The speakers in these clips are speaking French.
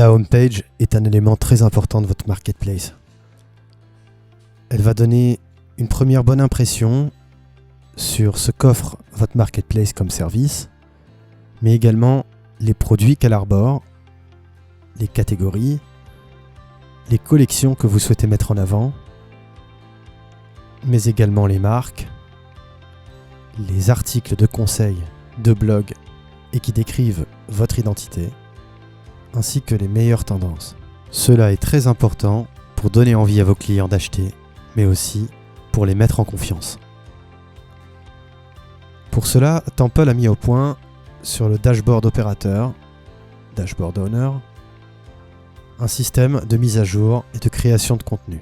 La homepage est un élément très important de votre marketplace. Elle va donner une première bonne impression sur ce qu'offre votre marketplace comme service, mais également les produits qu'elle arbore, les catégories, les collections que vous souhaitez mettre en avant, mais également les marques, les articles de conseil, de blog et qui décrivent votre identité, ainsi que les meilleures tendances. Cela est très important pour donner envie à vos clients d'acheter, mais aussi pour les mettre en confiance. Pour cela, Temple a mis au point sur le dashboard opérateur, dashboard owner, un système de mise à jour et de création de contenu.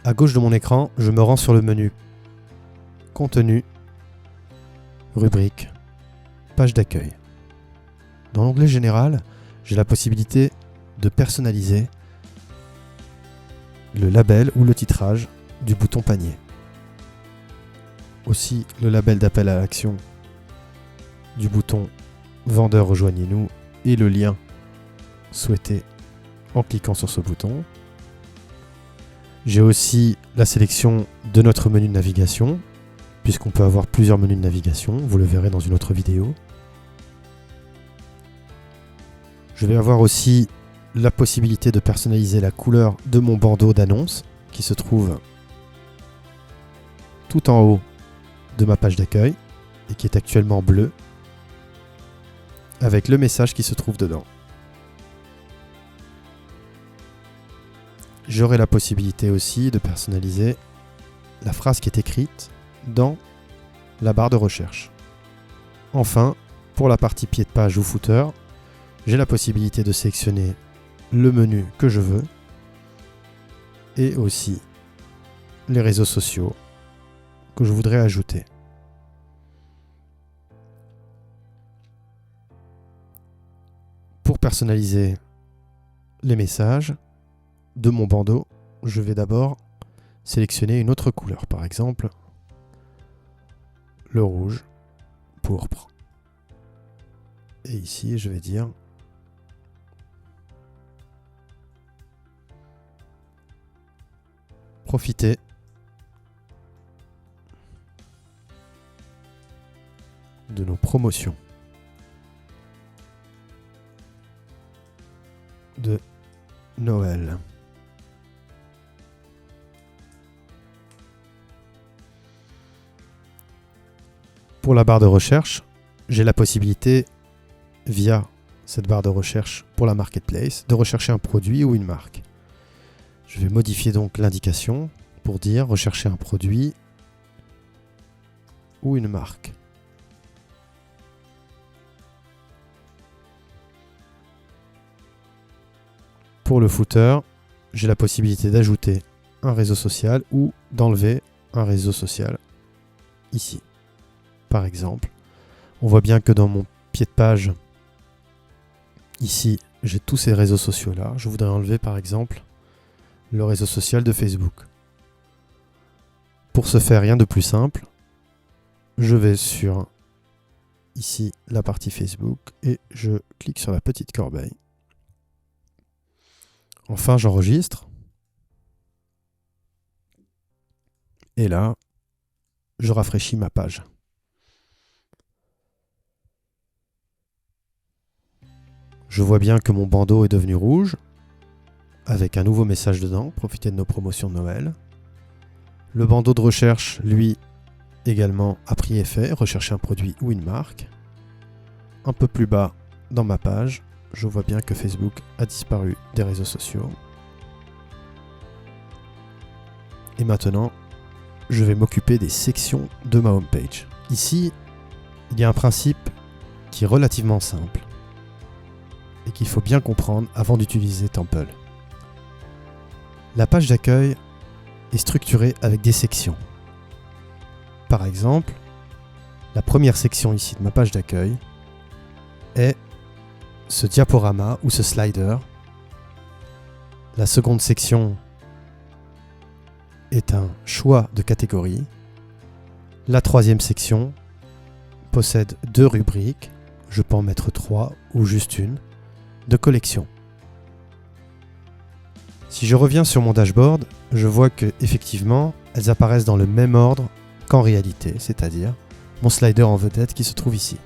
À gauche de mon écran, je me rends sur le menu Contenu, rubrique, page d'accueil. Dans l'onglet Général, j'ai la possibilité de personnaliser le label ou le titrage du bouton panier. Aussi le label d'appel à l'action du bouton Vendeur rejoignez-nous et le lien souhaité en cliquant sur ce bouton. J'ai aussi la sélection de notre menu de navigation, puisqu'on peut avoir plusieurs menus de navigation, vous le verrez dans une autre vidéo. Je vais avoir aussi la possibilité de personnaliser la couleur de mon bandeau d'annonce qui se trouve tout en haut de ma page d'accueil et qui est actuellement bleu avec le message qui se trouve dedans. J'aurai la possibilité aussi de personnaliser la phrase qui est écrite dans la barre de recherche. Enfin, pour la partie pied de page ou footer, j'ai la possibilité de sélectionner le menu que je veux et aussi les réseaux sociaux que je voudrais ajouter. Pour personnaliser les messages de mon bandeau, je vais d'abord sélectionner une autre couleur, par exemple le rouge, pourpre. Et ici, je vais dire profitez de nos promotions de Noël. Pour la barre de recherche, j'ai la possibilité, via cette barre de recherche pour la marketplace, de rechercher un produit ou une marque. Je vais modifier donc l'indication pour dire rechercher un produit ou une marque. Pour le footer, j'ai la possibilité d'ajouter un réseau social ou d'enlever un réseau social ici. Par exemple, on voit bien que dans mon pied de page, ici, j'ai tous ces réseaux sociaux là. Je voudrais enlever par exemple le réseau social de Facebook. Pour ce faire, rien de plus simple. Je vais sur ici la partie Facebook et je clique sur la petite corbeille. Enfin, j'enregistre. Et là, je rafraîchis ma page. Je vois bien que mon bandeau est devenu rouge, avec un nouveau message dedans, profitez de nos promotions de Noël. Le bandeau de recherche, lui, également a pris effet, rechercher un produit ou une marque. Un peu plus bas dans ma page, je vois bien que Facebook a disparu des réseaux sociaux. Et maintenant, je vais m'occuper des sections de ma homepage. Ici, il y a un principe qui est relativement simple et qu'il faut bien comprendre avant d'utiliser Temple. La page d'accueil est structurée avec des sections. Par exemple, la première section ici de ma page d'accueil est ce diaporama ou ce slider. La seconde section est un choix de catégorie. La troisième section possède 2 rubriques. Je peux en mettre 3 ou juste une. de collection. Si je reviens sur mon dashboard, je vois que effectivement, elles apparaissent dans le même ordre qu'en réalité, c'est-à-dire mon slider en vedette qui se trouve ici.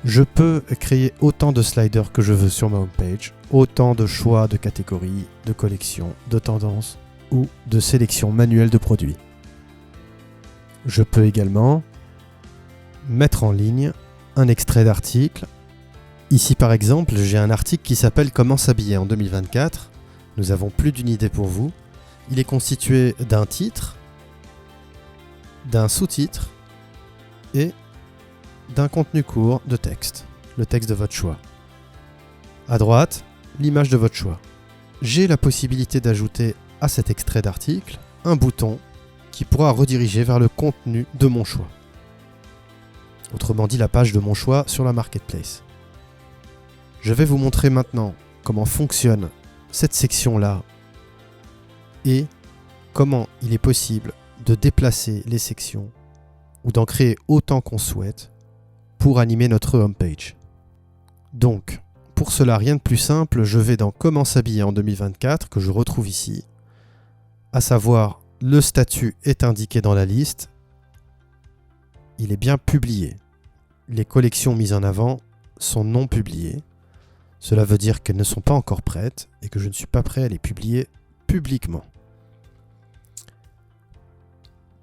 Je peux créer autant de sliders que je veux sur ma homepage, autant de choix de catégories, de collections, de tendances ou de sélection manuelle de produits. Je peux également mettre en ligne un extrait d'article. Ici par exemple, j'ai un article qui s'appelle « Comment s'habiller en 2024 ». Nous avons plus d'une idée pour vous. Il est constitué d'un titre, d'un sous-titre et d'un contenu court de texte, le texte de votre choix. À droite, l'image de votre choix. J'ai la possibilité d'ajouter à cet extrait d'article un bouton qui pourra rediriger vers le contenu de mon choix. Autrement dit, la page de mon choix sur la marketplace. Je vais vous montrer maintenant comment fonctionne cette section-là et comment il est possible de déplacer les sections ou d'en créer autant qu'on souhaite pour animer notre homepage. Donc, pour cela, rien de plus simple, je vais dans Comment s'habiller en 2024 que je retrouve ici, à savoir le statut est indiqué dans la liste, il est bien publié. Les collections mises en avant sont non publiées. Cela veut dire qu'elles ne sont pas encore prêtes et que je ne suis pas prêt à les publier publiquement.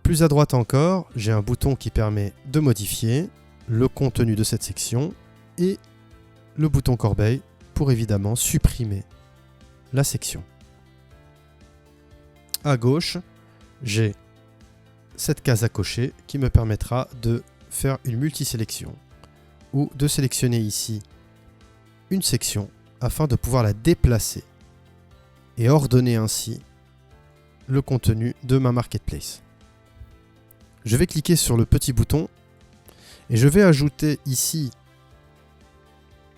Plus à droite encore, j'ai un bouton qui permet de modifier le contenu de cette section et le bouton corbeille pour évidemment supprimer la section. À gauche, j'ai cette case à cocher qui me permettra de faire une multisélection ou de sélectionner ici une section afin de pouvoir la déplacer et ordonner ainsi le contenu de ma marketplace. Je vais cliquer sur le petit bouton et je vais ajouter ici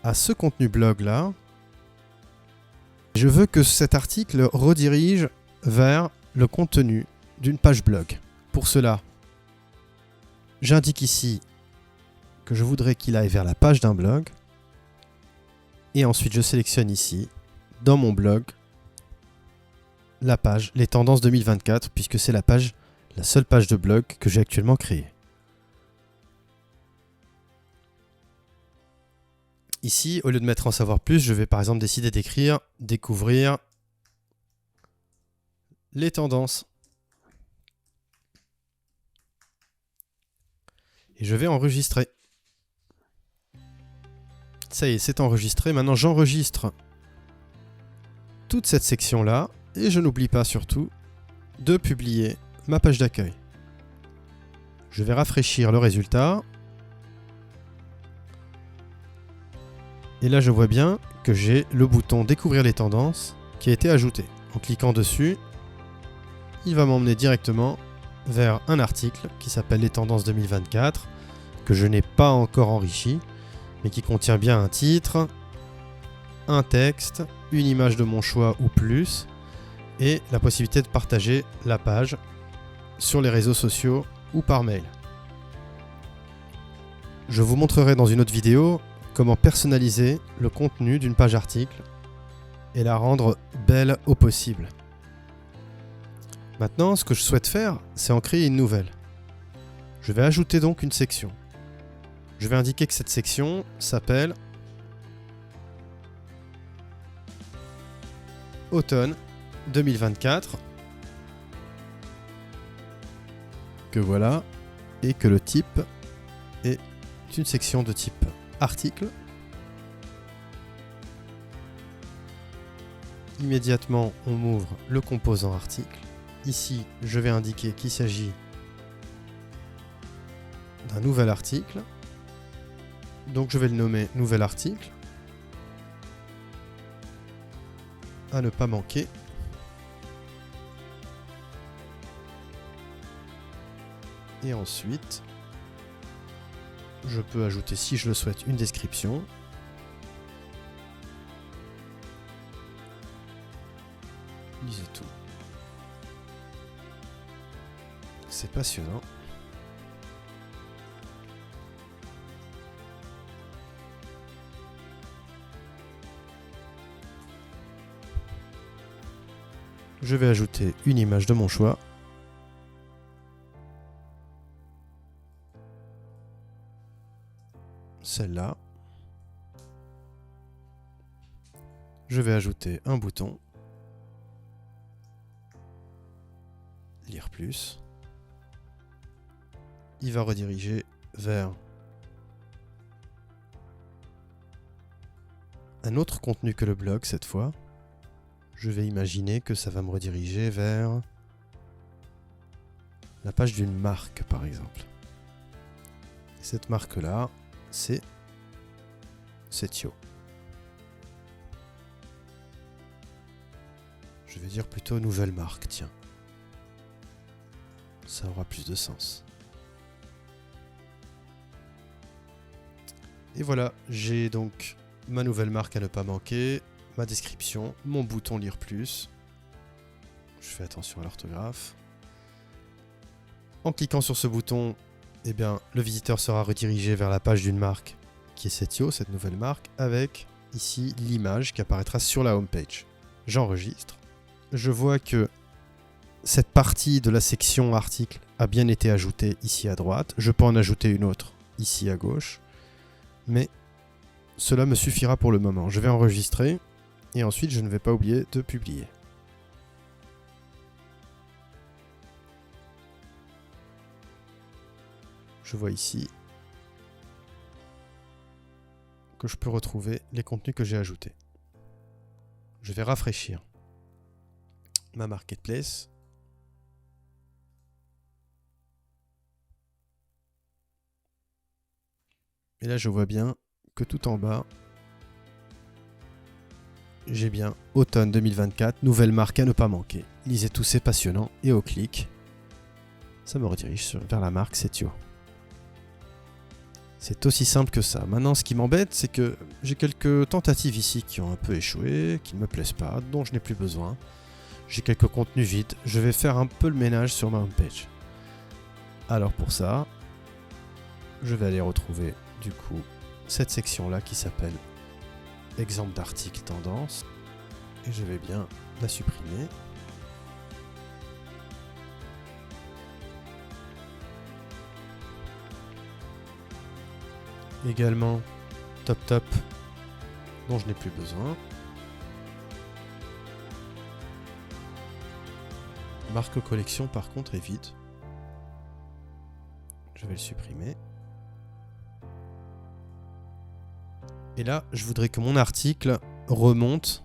à ce contenu blog là, je veux que cet article redirige vers le contenu d'une page blog. Pour cela, j'indique ici que je voudrais qu'il aille vers la page d'un blog. Et ensuite, je sélectionne ici, dans mon blog, la page, les tendances 2024, puisque c'est la seule page de blog que j'ai actuellement créée. Ici, au lieu de mettre en savoir plus, je vais par exemple décider d'écrire « Découvrir les tendances ». Et je vais enregistrer. Ça y est, c'est enregistré. Maintenant, j'enregistre toute cette section-là et je n'oublie pas surtout de publier ma page d'accueil. Je vais rafraîchir le résultat. Et là, je vois bien que j'ai le bouton « Découvrir les tendances » qui a été ajouté. En cliquant dessus, il va m'emmener directement vers un article qui s'appelle « Les tendances 2024 » que je n'ai pas encore enrichi, mais qui contient bien un titre, un texte, une image de mon choix ou plus, et la possibilité de partager la page sur les réseaux sociaux ou par mail. Je vous montrerai dans une autre vidéo comment personnaliser le contenu d'une page article et la rendre belle au possible. Maintenant, ce que je souhaite faire, c'est en créer une nouvelle. Je vais ajouter donc une section. Je vais indiquer que cette section s'appelle Automne 2024. Que voilà. Et que le type est une section de type article. Immédiatement, on m'ouvre le composant article. Ici, je vais indiquer qu'il s'agit d'un nouvel article. Donc je vais le nommer nouvel article. À ne pas manquer. Et ensuite, je peux ajouter, si je le souhaite, une description. Lisez tout. C'est passionnant. Je vais ajouter une image de mon choix. Celle-là. Je vais ajouter un bouton. Lire plus. Il va rediriger vers un autre contenu que le blog cette fois. Je vais imaginer que ça va me rediriger vers la page d'une marque par exemple. Cette marque-là, c'est Setio. Je vais dire plutôt nouvelle marque, tiens. Ça aura plus de sens. Et voilà, j'ai donc ma nouvelle marque à ne pas manquer, ma description, mon bouton lire plus. Je fais attention à l'orthographe. En cliquant sur ce bouton, eh bien, le visiteur sera redirigé vers la page d'une marque qui est Setio, cette nouvelle marque, avec ici l'image qui apparaîtra sur la homepage. J'enregistre. Je vois que cette partie de la section article a bien été ajoutée ici à droite. Je peux en ajouter une autre ici à gauche. Mais cela me suffira pour le moment. Je vais enregistrer et ensuite je ne vais pas oublier de publier. Je vois ici que je peux retrouver les contenus que j'ai ajoutés. Je vais rafraîchir ma marketplace. Et là, je vois bien que tout en bas, j'ai bien automne 2024, nouvelle marque à ne pas manquer. Lisez tout, c'est passionnant. Et au clic, ça me redirige vers la marque Setio. C'est aussi simple que ça. Maintenant, ce qui m'embête, c'est que j'ai quelques tentatives ici qui ont un peu échoué, qui ne me plaisent pas, dont je n'ai plus besoin. J'ai quelques contenus vides. Je vais faire un peu le ménage sur ma homepage. Alors pour ça, je vais aller retrouver du coup cette section-là qui s'appelle exemple d'article tendance. Et je vais bien la supprimer. Également top dont je n'ai plus besoin. Marque collection par contre est vide. Je vais le supprimer. Et là, je voudrais que mon article remonte.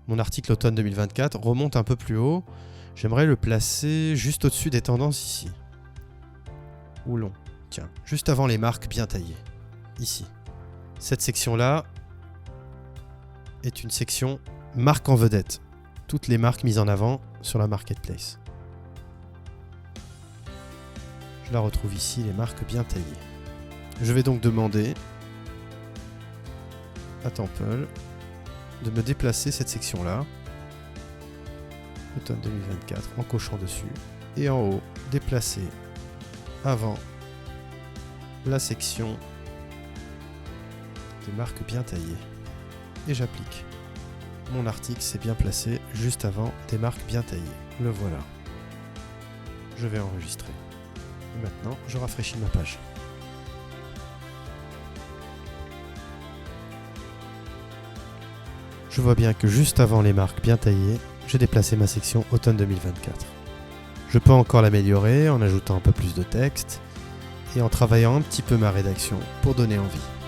Mon article automne 2024 remonte un peu plus haut. J'aimerais le placer juste au-dessus des tendances ici. Ou long. Tiens, juste avant les marques bien taillées. Ici. Cette section-là est une section marque en vedette. Toutes les marques mises en avant sur la marketplace. Je la retrouve ici, les marques bien taillées. Je vais donc demander à Temple de me déplacer cette section-là, automne 2024, en cochant dessus, et en haut, déplacer avant la section des marques bien taillées. Et j'applique. Mon article s'est bien placé juste avant des marques bien taillées. Le voilà. Je vais enregistrer. Et maintenant, je rafraîchis ma page. Je vois bien que juste avant les marques bien taillées, j'ai déplacé ma section automne 2024. Je peux encore l'améliorer en ajoutant un peu plus de texte et en travaillant un petit peu ma rédaction pour donner envie.